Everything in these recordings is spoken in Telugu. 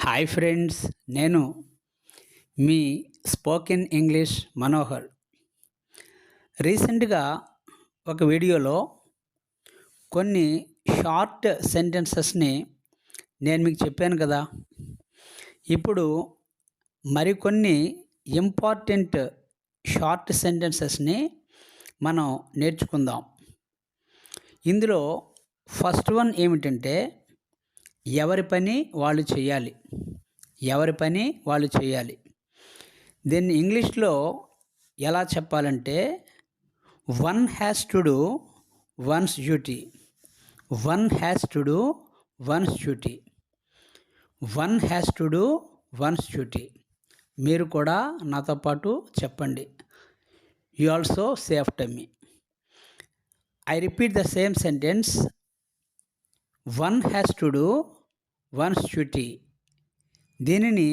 హాయ్ ఫ్రెండ్స్, నేను మీ స్పోకెన్ ఇంగ్లీష్ మనోహర్. రీసెంట్గా ఒక వీడియోలో కొన్ని షార్ట్ సెంటెన్సెస్ని నేను మీకు చెప్పాను కదా. ఇప్పుడు మరికొన్ని ఇంపార్టెంట్ షార్ట్ సెంటెన్సెస్ని మనం నేర్చుకుందాం. ఇందులో ఫస్ట్ వన్ ఏమిటంటే ఎవరి పని వాళ్ళు చేయాలి. ఎవరి పని వాళ్ళు చేయాలి. దీన్ని ఇంగ్లీష్లో ఎలా చెప్పాలంటే one has to do one's duty. One has to do one's duty. One has to do one's duty. మీరు కూడా నాతో పాటు చెప్పండి. You also say after me. I repeat the same sentence. One has to do one's duty. దీనిని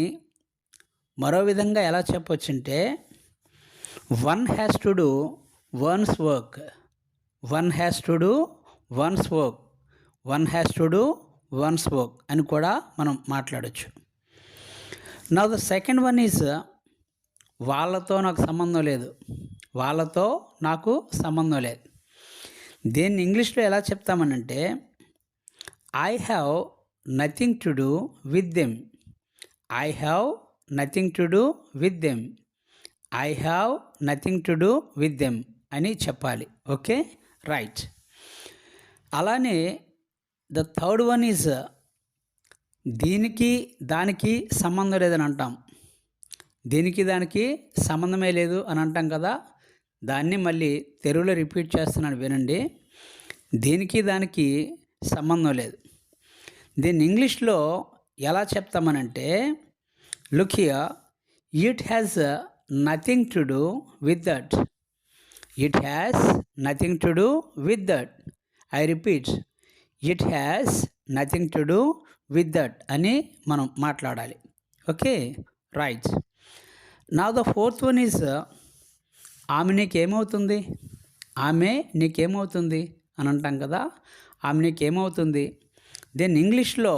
మరో విధంగా ఎలా చెప్పొచ్చంటే one has to do one's work. One has to do one's work. One has to do one's work అని కూడా మనం మాట్లాడచ్చు. Now the second one is వాళ్ళతో నాకు సంబంధం లేదు. వాళ్ళతో నాకు సంబంధం లేదు. దీన్ని ఇంగ్లీష్లో ఎలా చెప్తామనంటే I have nothing to do with them. I have nothing to do with them. I have nothing to do with them అని చెప్పాలి. Okay, right. అలానే ద థర్డ్ వన్ ఈజ్ దీనికి దానికి సంబంధం లేదని అంటాం. దీనికి దానికి సంబంధమే లేదు అని అంటాం కదా. దాన్ని మళ్ళీ తెలుగులో రిపీట్ చేస్తున్నాను, వినండి. దీనికి దానికి సంబంధం లేదు. దీన్ని ఇంగ్లీష్లో ఎలా చెప్తామనంటే look here, it has nothing to do with that. It has nothing to do with that. I repeat, it has nothing to do with that అని మనం మాట్లాడాలి. Okay, right. Now the fourth one is ఆమె నీకేమవుతుంది. ఆమె నీకేమవుతుంది అని అంటాం కదా. ఆమె నీకేమవుతుంది. దీన్ని ఇంగ్లీష్లో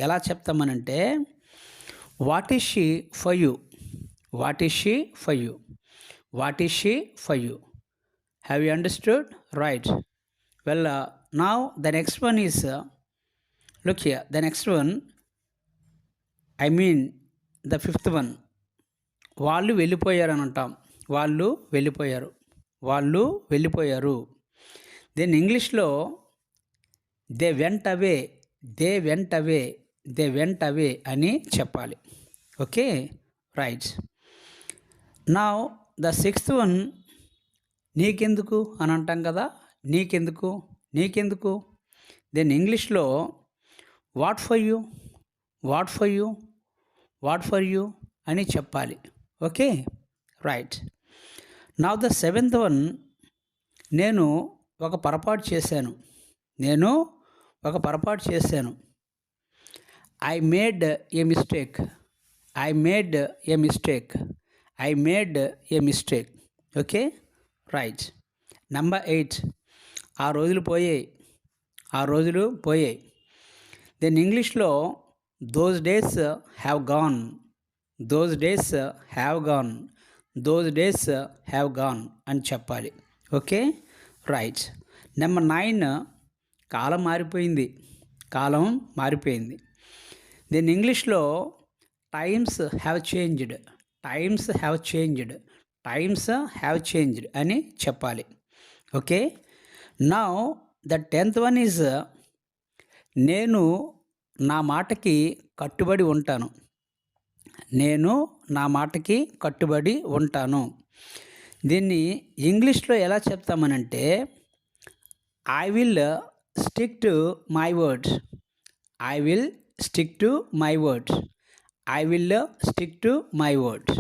ఎలా చెప్తామనంటే what is she for you. What is she for you. What is she for you. Have you understood? Right. Well, now the next one is look here. The next one, I mean the fifth one, వాళ్ళు వెళ్ళిపోయారు అని అంటాం. వాళ్ళు వెళ్ళిపోయారు. వాళ్ళు వెళ్ళిపోయారు. దీన్ని ఇంగ్లీష్లో they went away. They went away. They went away అని చెప్పాలి. Okay, right. Now the sixth one, నీకెందుకు అని అంటాం కదా. నీకెందుకు. నీకెందుకు. దీన్ని ఇంగ్లీష్లో what for you. What for you. What for you అని చెప్పాలి. Okay, right. Now the seventh one, నేను ఒక పొరపాటు చేశాను. నేను ఒక పొరపాటు చేశాను. I made A mistake. I made A mistake. I made A mistake. Okay, right. Number 8, ఆ రోజులు పోయాయి. ఆ రోజులు పోయాయి. దీన్ని ఇంగ్లీష్లో those days have gone. Those days have gone. Those days have gone అని చెప్పాలి. Okay, right. నెంబర్ 9, కాలం మారిపోయింది. కాలం మారిపోయింది. దీన్ని ఇంగ్లీష్లో times have changed. Times have changed. Times have changed అని చెప్పాలి. Okay, now the 10th one is నేను నా మాటకి కట్టుబడి ఉంటాను. నేను నా మాటకి కట్టుబడి ఉంటాను. దీన్ని ఇంగ్లీష్లో ఎలా చెప్తామనంటే I will stick to my words. I will stick to my words. I will stick to my words.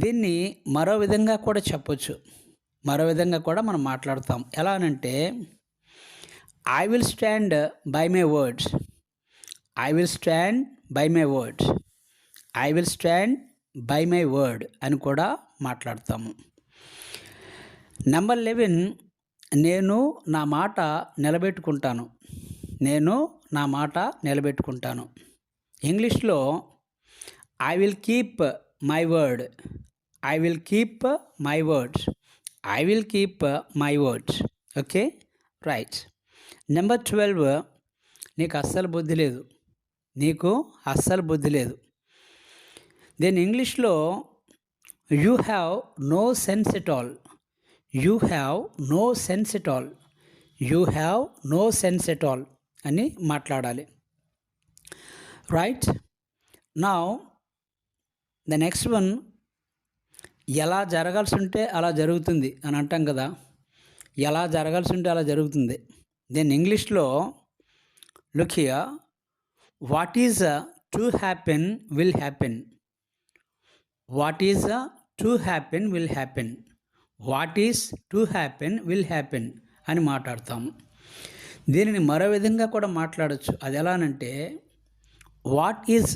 దీన్ని మరో విధంగా కూడా చెప్పొచ్చు. మరో విధంగా కూడా మనం మాట్లాడతాం. ఎలా అనంటే I will stand by my words. I will stand by my words. I will stand by my word అని కూడా మాట్లాడతాము. నెంబర్ 11, నేను నా మాట నిలబెట్టుకుంటాను. నేను నా మాట నిలబెట్టుకుంటాను. ఇంగ్లీష్లో I will keep my word, I will keep my words, I will keep my words. Okay, right. Number 12, నీకు అస్సలు బుద్ధి లేదు, నీకు అస్సలు బుద్ధి లేదు. దెన్ ఇంగ్లీష్లో you have no sense at all, you have no sense at all, you have no sense at all అని మాట్లాడాలి. Right. Now the next one, ఎలా జరగాల్సి ఉంటే అలా జరుగుతుంది అని అంటాం కదా, ఎలా జరగాల్సి ఉంటే అలా జరుగుతుంది. దెన్ ఇంగ్లీష్లో look here, what is to happen will happen, what is to happen will happen, what is to happen will happen అని మాట్లాడతాము. దీనిని మరో విధంగా కూడా మాట్లాడచ్చు. అది ఎలానంటే, what is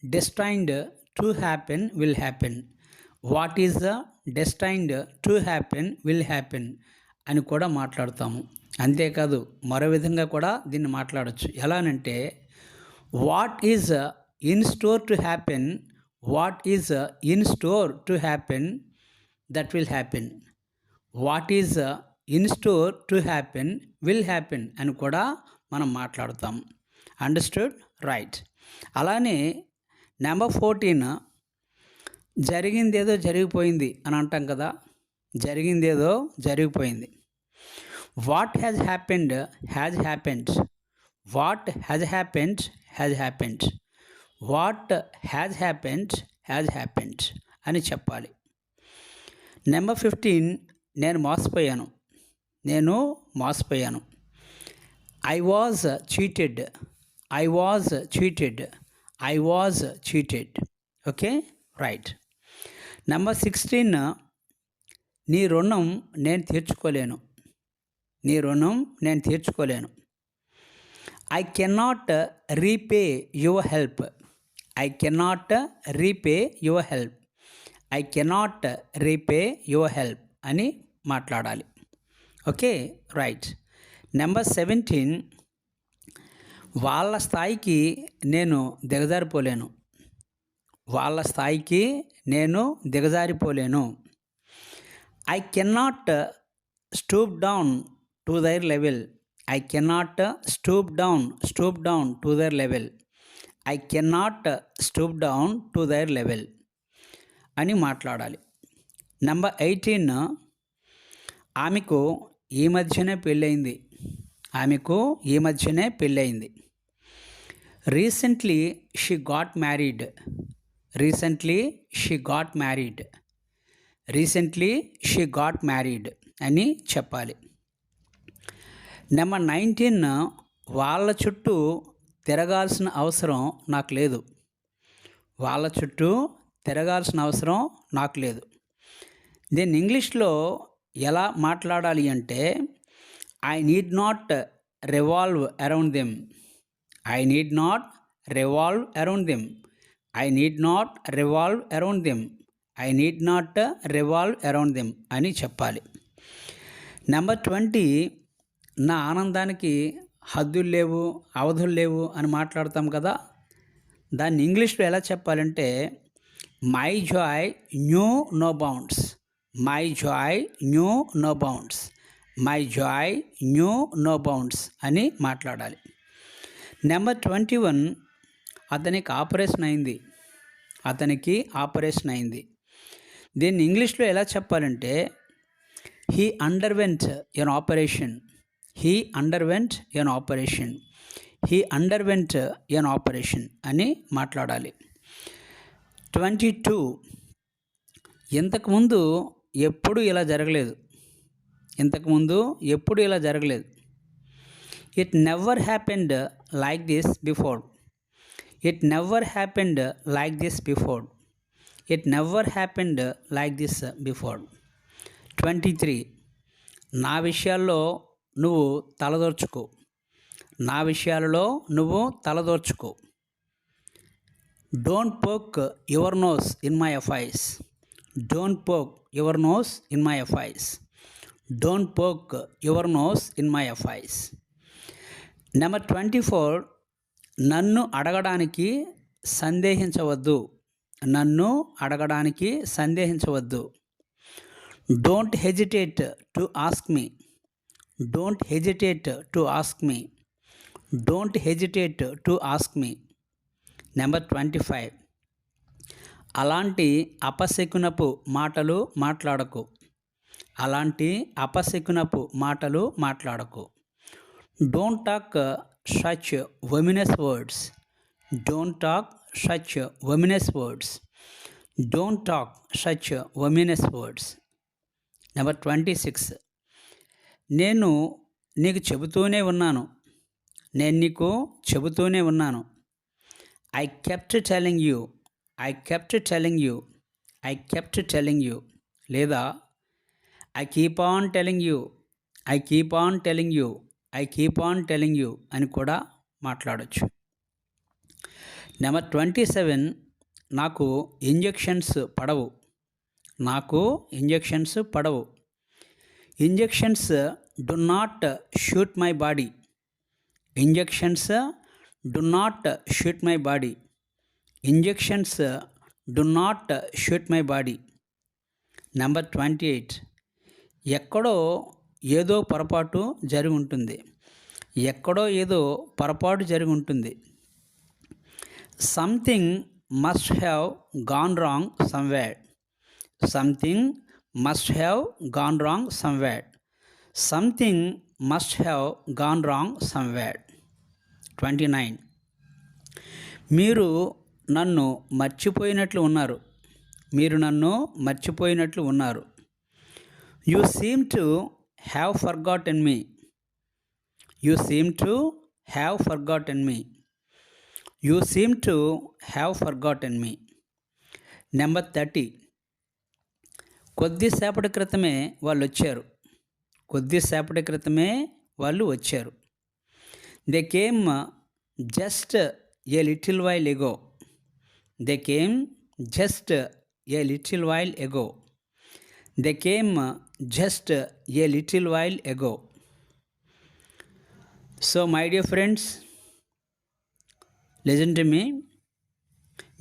destined to happen will happen, what is destined to happen will happen అని కూడా మాట్లాడతాము. అంతేకాదు మరో విధంగా కూడా దీన్ని మాట్లాడచ్చు. ఎలానంటే, what is in store to happen, what is in store to happen that will happen, what is in store to happen will happen అని కూడా మనం మాట్లాడతాం. అండర్స్టూడ్? రైట్. అలానే నెంబర్ 14, జరిగిందేదో జరిగిపోయింది అని అంటాం కదా, జరిగిందేదో జరిగిపోయింది. What has happened has happened, what has happened has happened, what has happened has happened అని చెప్పాలి. నెంబర్ 15, నేను మోసపోయాను, నేను మోసపోయాను. I was cheated, I was cheated, I was cheated. Okay, right. Number 16, నీ రుణం నేను తీర్చుకోలేను, నీ రుణం నేను తీర్చుకోలేను. I cannot repay your help, I cannot repay your help, I cannot repay your help అని మాట్లాడాలి. Okay, right. నెంబర్ 17, వాళ్ళ స్థాయికి నేను దిగజారిపోలేను, వాళ్ళ స్థాయికి నేను దిగజారిపోలేను. I cannot stoop down to their level, I cannot stoop down to their level, I cannot stoop down to their level అని మాట్లాడాలి. నెంబర్ 18, ఆమెకు ఈ మధ్యనే పెళ్ళయింది, ఆమెకు ఈ మధ్యనే పెళ్ళయింది. Recently she got married, recently she got married, recently she got married అని చెప్పాలి. నెంబర్ 19, వాళ్ళ చుట్టూ తిరగాల్సిన అవసరం నాకు లేదు, వాళ్ళ చుట్టూ తిరగాల్సిన అవసరం నాకు లేదు. దీన్ని ఇంగ్లీష్లో ఎలా మాట్లాడాలి అంటే, I need not revolve around them, I need not revolve around them, I need not revolve around them, I need not revolve around them అని చెప్పాలి. నెంబర్ 20, నా ఆనందానికి హద్దులు లేవు, అవధులు లేవు అని మాట్లాడతాం కదా, దాన్ని ఇంగ్లీష్లో ఎలా చెప్పాలంటే, my joy knew no bounds, my joy knew no bounds, my joy knew no bounds అని మాట్లాడాలి. నెంబర్ 21, అతనికి ఆపరేషన్ అయింది, అతనికి ఆపరేషన్ అయింది. దీన్ని ఇంగ్లీష్లో ఎలా చెప్పాలంటే, he underwent an operation, he underwent an operation, he underwent an operation అని మాట్లాడాలి. 22, ఇంతకుముందు ఎప్పుడు ఇలా జరగలేదు, ఇంతకుముందు ఎప్పుడు ఇలా జరగలేదు. It never happened like this before, it never happened like this before, it never happened like this before. 23, నా విషయాల్లో నువ్వు తలదోర్చుకో, నా విషయాలలో నువ్వు తలదోర్చుకో. Don't poke your nose in my affairs, don't poke your nose in my affairs, don't poke your nose in my affairs. Number 24, నన్ను అడగడానికి సందేహించవద్దు. నన్ను అడగడానికి సందేహించవద్దు. Don't hesitate to ask me. Don't hesitate to ask me. Don't hesitate to ask me. Number 25. అలాంటి అపశకునపు మాటలు మాట్లాడకు. అలాంటి అపశకునపు మాటలు మాట్లాడకు. Don't talk such ominous words. Don't talk such ominous words. Don't talk such ominous words. Number 26. నేను నీకు చెబుతూనే ఉన్నాను. నేను నీకు చెబుతూనే ఉన్నాను. I kept telling you. I kept telling you. I kept telling you. లేదా I keep on telling you. I keep on telling you. I keep on telling you అని కూడా మాట్లాడొచ్చు. నెంబర్ 27. నాకు ఇంజెక్షన్స్ పడవు. నాకు ఇంజెక్షన్స్ పడవు. Injections do not shoot my body. Injections do not shoot my body. Injections do not shoot my body. Number 28. ఎక్కడో ఏదో పొరపాటు జరిగి ఉంటుంది. ఎక్కడో ఏదో పొరపాటు జరిగి ఉంటుంది. Something must have gone wrong somewhere. Something must have gone wrong somewhere. Something must have gone wrong somewhere. 29. మీరు నన్ను మర్చిపోయినట్లు ఉన్నారు. మీరు నన్ను మర్చిపోయినట్లు ఉన్నారు. You seem to have forgotten me. You seem to have forgotten me. You seem to have forgotten me. Number 30. కొద్దిసేపటి క్రితమే వాళ్ళు వచ్చారు. కొద్దిసేపటి క్రితమే వాళ్ళు వచ్చారు. They came just a little while ago. They came just a little while ago. They came just a little while ago. So my dear friends, listen to me.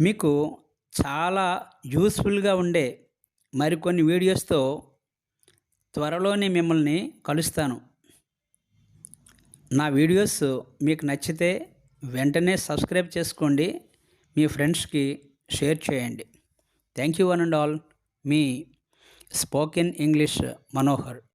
మీకు చాలా యూస్ఫుల్గా ఉండే మరికొన్ని వీడియోస్తో త్వరలోనే మిమ్మల్ని కలుస్తాను. నా వీడియోస్ మీకు నచ్చితే వెంటనే సబ్స్క్రైబ్ చేసుకోండి. మీ ఫ్రెండ్స్కి షేర్ చేయండి. Thank you one and all. Me spoken English Manohar.